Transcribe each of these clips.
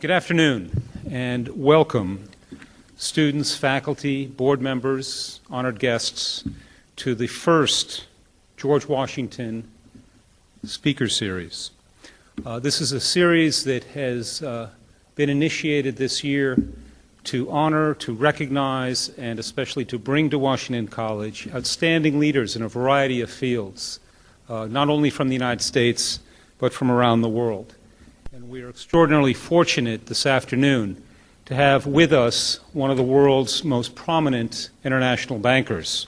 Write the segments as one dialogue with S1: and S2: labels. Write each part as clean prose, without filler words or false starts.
S1: Good afternoon and welcome, students, faculty, board members, honored guests, to the first George Washington Speaker Series. This is a series that has been initiated this year to honor, to recognize, and especially to bring to Washington College outstanding leaders in a variety of fields, not only from the United States, but from around the world. And we are extraordinarily fortunate this afternoon to have with us one of the world's most prominent international bankers.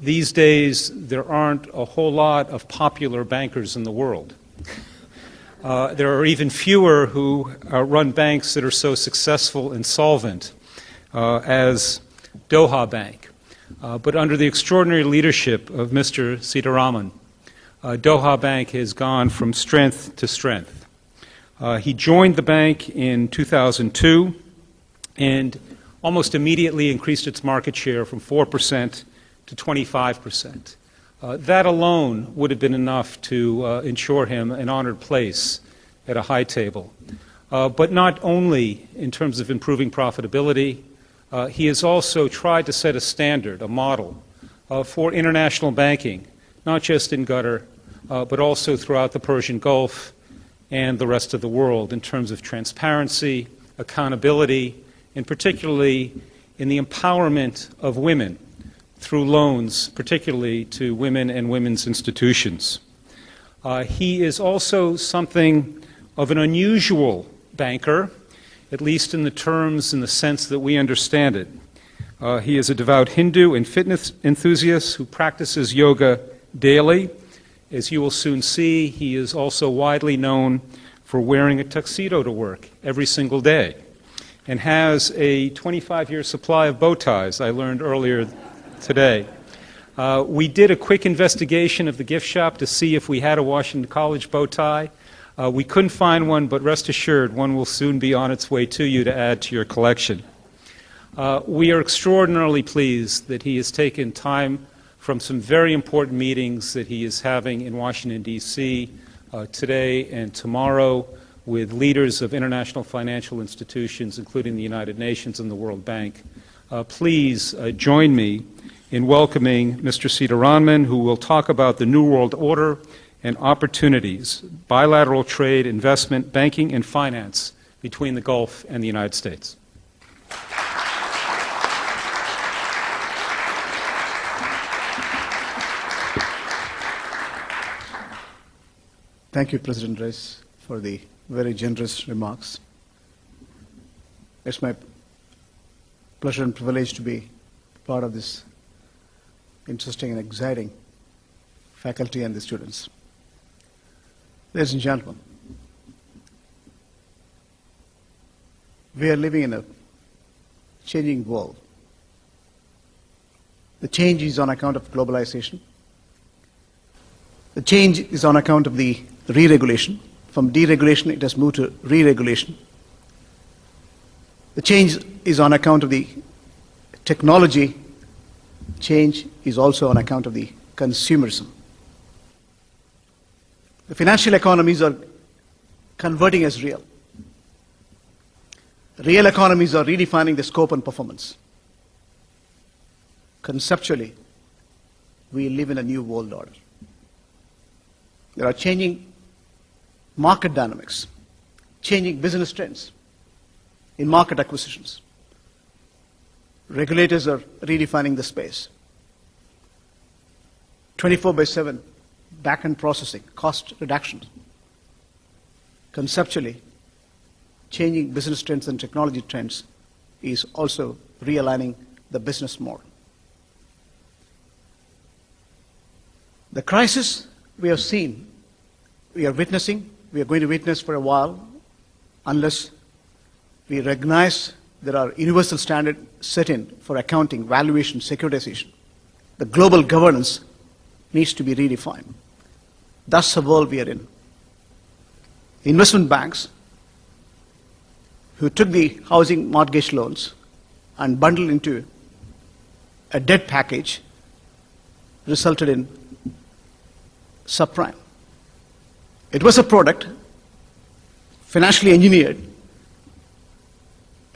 S1: These days, there aren't a whole lot of popular bankers in the world. There are even fewer who run banks that are so successful and solvent as Doha Bank. But under the extraordinary leadership of Mr. Seetharaman, Doha Bank has gone from strength to strength. He joined the bank in 2002 and almost immediately increased its market share from 4% to 25%. That alone would have been enough to ensure him an honored place at a high table. But not only in terms of improving profitability, he has also tried to set a standard, a model, for international banking, not just in Qatar, but also throughout the Persian Gulf and the rest of the world in terms of transparency, accountability, and particularly in the empowerment of women through loans, particularly to women and women's institutions. He is also something of an unusual banker, at least in the sense that we understand it. He is a devout Hindu and fitness enthusiast who practices yoga daily. As you will soon see, he is also widely known for wearing a tuxedo to work every single day and has a 25-year supply of bow ties, I learned earlier today. We did a quick investigation of the gift shop to see if we had a Washington College bow tie. We couldn't find one, but rest assured, one will soon be on its way to you to add to your collection. We are extraordinarily pleased that he has taken time from some very important meetings that he is having in Washington, D.C. Today and tomorrow with leaders of international financial institutions, including the United Nations and the World Bank. Please join me in welcoming Mr. Seetharaman, who will talk about the New World Order and opportunities, bilateral trade, investment, banking, and finance between the Gulf and the United States.
S2: Thank you, President Rice, for the very generous remarks. It's my pleasure and privilege to be part of this interesting and exciting faculty and the students. Ladies and gentlemen, we are living in a changing world. The change is on account of globalization. The change is on account of the re-regulation. From deregulation, it has moved to re-regulation. The change is on account of the technology. Change is also on account of the consumerism. The financial economies are converting as real. Real economies are redefining the scope and performance. Conceptually, we live in a new world order. There are changing market dynamics, changing business trends in market acquisitions. Regulators are redefining the space. 24/7 back-end processing, cost reduction. Conceptually, changing business trends and technology trends is also realigning the business model. The crisis we have seen, we are witnessing, we are going to witness for a while, unless we recognize there are universal standards set in for accounting, valuation, securitization. The global governance needs to be redefined. That's the world we are in. Investment banks who took the housing mortgage loans and bundled into a debt package resulted in subprime. It was a product financially engineered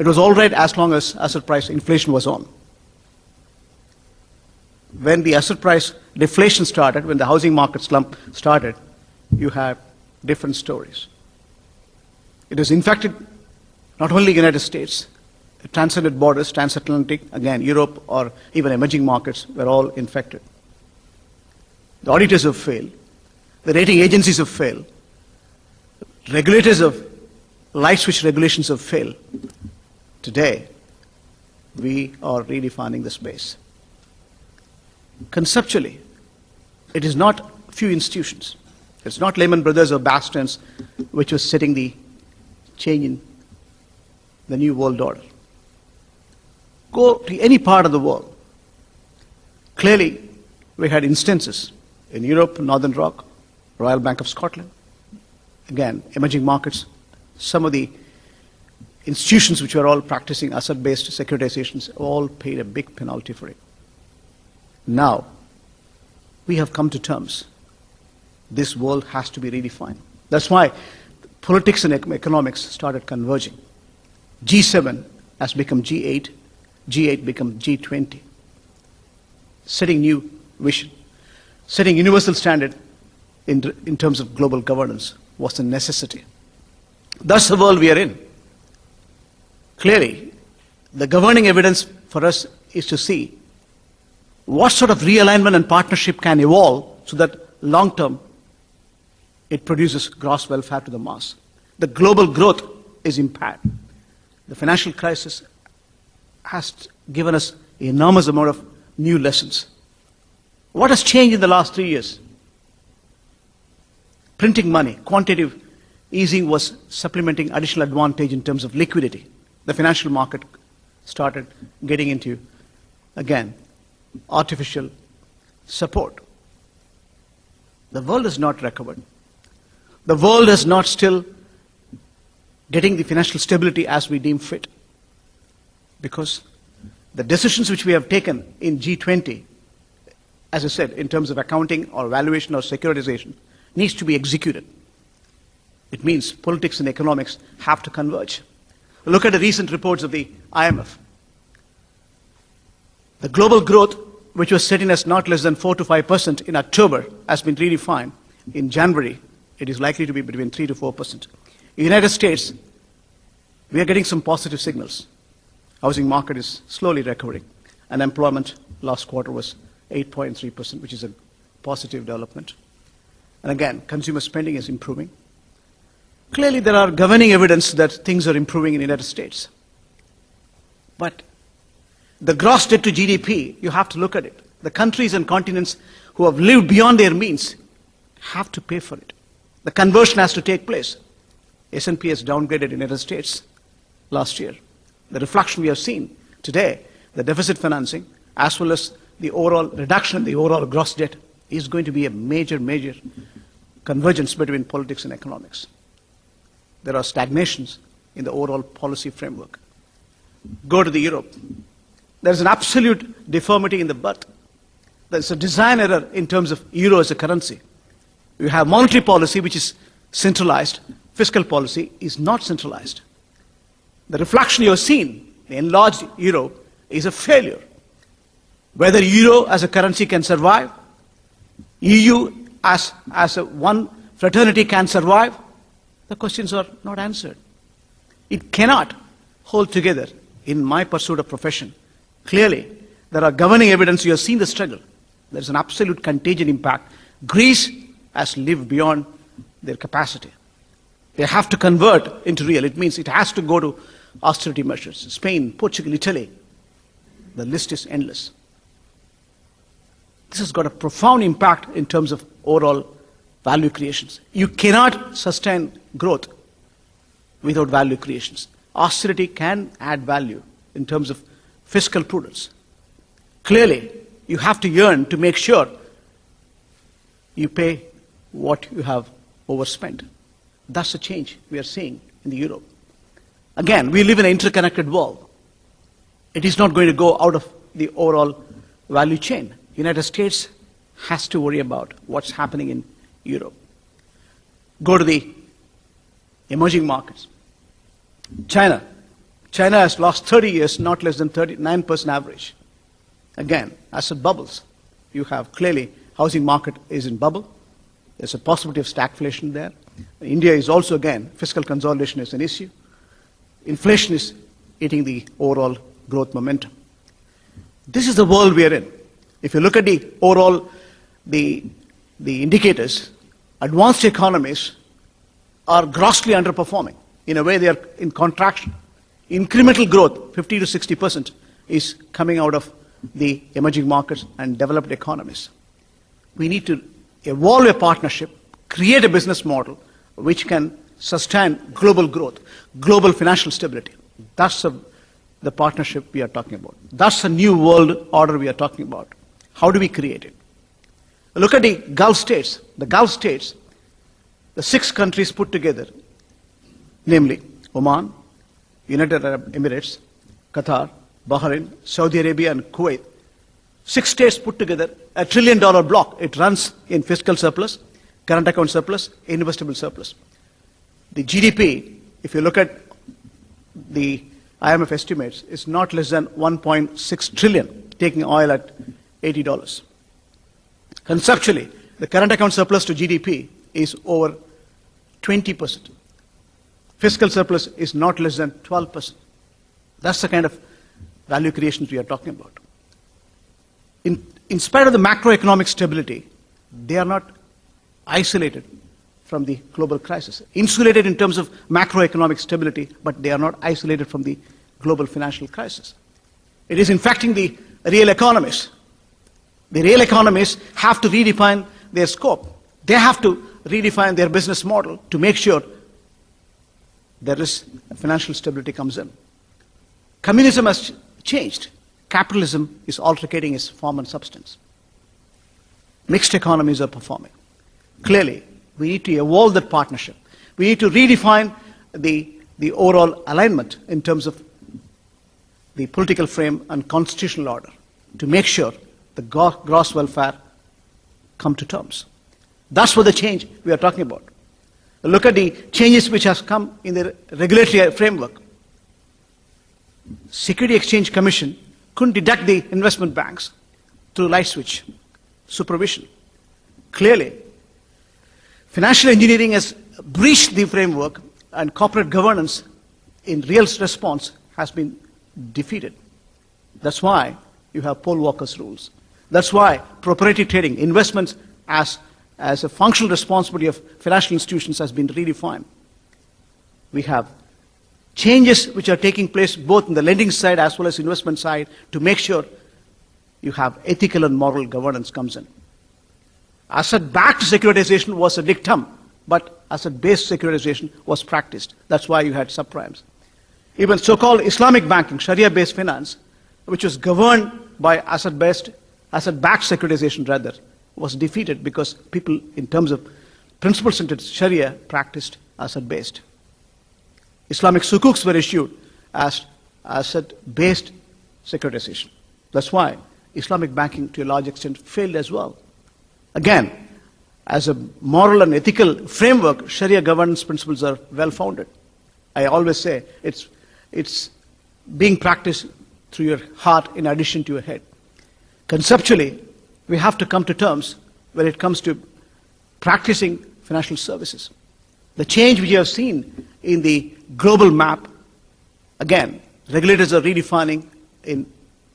S2: It was all right as long as asset price inflation was on. When the asset price deflation started, when the housing market slump started, you have different stories. It has infected not only the United States, it transcended borders, transatlantic, again, Europe or even emerging markets were all infected. The auditors have failed. The rating agencies have failed. Regulators of light switch regulations have failed. Today, we are redefining the space. Conceptually, it is not few institutions. It's not Lehman Brothers or Bastions which was setting the change in the new world order. Go to any part of the world. Clearly, we had instances in Europe, Northern Rock, Royal Bank of Scotland, again, emerging markets, some of the institutions which were all practicing asset-based securitizations all paid a big penalty for it. Now, we have come to terms. This world has to be redefined. That's why politics and economics started converging. G7 has become G8, G8 become G20. Setting new vision, setting universal standard in terms of global governance was a necessity. That's the world we are in. Clearly, the governing evidence for us is to see what sort of realignment and partnership can evolve so that long-term it produces gross welfare to the mass. The global growth is impaired. The financial crisis has given us an enormous amount of new lessons. What has changed in the last 3 years? Printing money, quantitative easing was supplementing additional advantage in terms of liquidity. The financial market started getting into, again, artificial support. The world has not recovered. The world is not still getting the financial stability as we deem fit. Because the decisions which we have taken in G20, as I said, in terms of accounting or valuation or securitization, needs to be executed. It means politics and economics have to converge. Look at the recent reports of the IMF. The global growth, which was setting as not less than 4 to 5% in October, has been redefined. In January, it is likely to be between 3 to 4%. In the United States, we are getting some positive signals. Housing market is slowly recovering. Unemployment last quarter was 8.3%, which is a positive development. And again, consumer spending is improving. Clearly, there are governing evidence that things are improving in the United States. But the gross debt to GDP, you have to look at it. The countries and continents who have lived beyond their means have to pay for it. The conversion has to take place. S&P has downgraded the United States last year. The reflection we have seen today, the deficit financing, as well as the overall reduction in the overall gross debt, is going to be a major, major convergence between politics and economics. There are stagnations in the overall policy framework. Go to the Europe. There's an absolute deformity in the birth. There's a design error in terms of euro as a currency. You have monetary policy which is centralized. Fiscal policy is not centralized. The reflection you have seen, the enlarged euro, is a failure. Whether euro as a currency can survive, EU as a one fraternity can survive, the questions are not answered. It cannot hold together in my pursuit of profession. Clearly, there are governing evidence. You have seen the struggle. There is an absolute contagion impact. Greece has lived beyond their capacity. They have to convert into real. It means it has to go to austerity measures. Spain, Portugal, Italy. The list is endless. This has got a profound impact in terms of overall value creations. You cannot sustain growth without value creations. Austerity can add value in terms of fiscal prudence. Clearly, you have to yearn to make sure you pay what you have overspent. That's the change we are seeing in the Europe. Again, we live in an interconnected world. It is not going to go out of the overall value chain. United States has to worry about what's happening in Europe. Go to the emerging markets. China China has lost 30 years, not less than 39% average. Again, asset bubbles. You have clearly housing market is in bubble. There's a possibility of stagflation there. India is also, again, fiscal consolidation is an issue. Inflation is eating the overall growth momentum. This is the world we are in. If you look at the overall, the indicators, advanced economies are grossly underperforming. In a way, they are in contraction. Incremental growth, 50 to 60%, is coming out of the emerging markets and developed economies. We need to evolve a partnership, create a business model which can sustain global growth, global financial stability. That's the partnership we are talking about. That's the new world order we are talking about. How do we create it? Look at the Gulf states. The Gulf states, the 6 countries put together, namely Oman, United Arab Emirates, Qatar, Bahrain, Saudi Arabia, and Kuwait. 6 states put together, $1 trillion block. It runs in fiscal surplus, current account surplus, investable surplus. The GDP, if you look at the IMF estimates, is not less than 1.6 trillion, taking oil at $80. Conceptually, the current account surplus to GDP is over 20%. Fiscal surplus is not less than 12%. That's the kind of value creation we are talking about. In spite of the macroeconomic stability, they are not isolated from the global crisis. Insulated in terms of macroeconomic stability, but they are not isolated from the global financial crisis. It is infecting the real economies. The real economies have to redefine their scope. They have to redefine their business model to make sure there is financial stability comes in. Communism has changed. Capitalism is alterating its form and substance. Mixed economies are performing. Clearly, we need to evolve that partnership. We need to redefine the overall alignment in terms of the political frame and constitutional order to make sure the gross welfare come to terms. That's what the change we are talking about. Look at the changes which has come in the regulatory framework. Security Exchange Commission couldn't deduct the investment banks through light switch supervision. Clearly, financial engineering has breached the framework and corporate governance in real response has been defeated. That's why you have poll workers rules. That's why proprietary trading, investments as a functional responsibility of financial institutions has been redefined. We have changes which are taking place both in the lending side as well as investment side to make sure you have ethical and moral governance comes in. Asset-backed securitization was a dictum, but asset-based securitization was practiced. That's why you had subprimes. Even so-called Islamic banking, Sharia-based finance, which was governed by asset-backed securitization rather, was defeated because people, in terms of principles into Sharia, practiced asset-based. Islamic sukuks were issued as asset-based securitization. That's why Islamic banking, to a large extent, failed as well. Again, as a moral and ethical framework, Sharia governance principles are well-founded. I always say it's being practiced through your heart in addition to your head. Conceptually, we have to come to terms when it comes to practicing financial services. The change we have seen in the global map, again, regulators are redefining in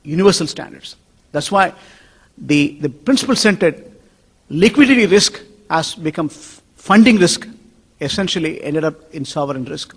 S2: universal standards. That's why the principle-centered liquidity risk has become funding risk, essentially ended up in sovereign risk.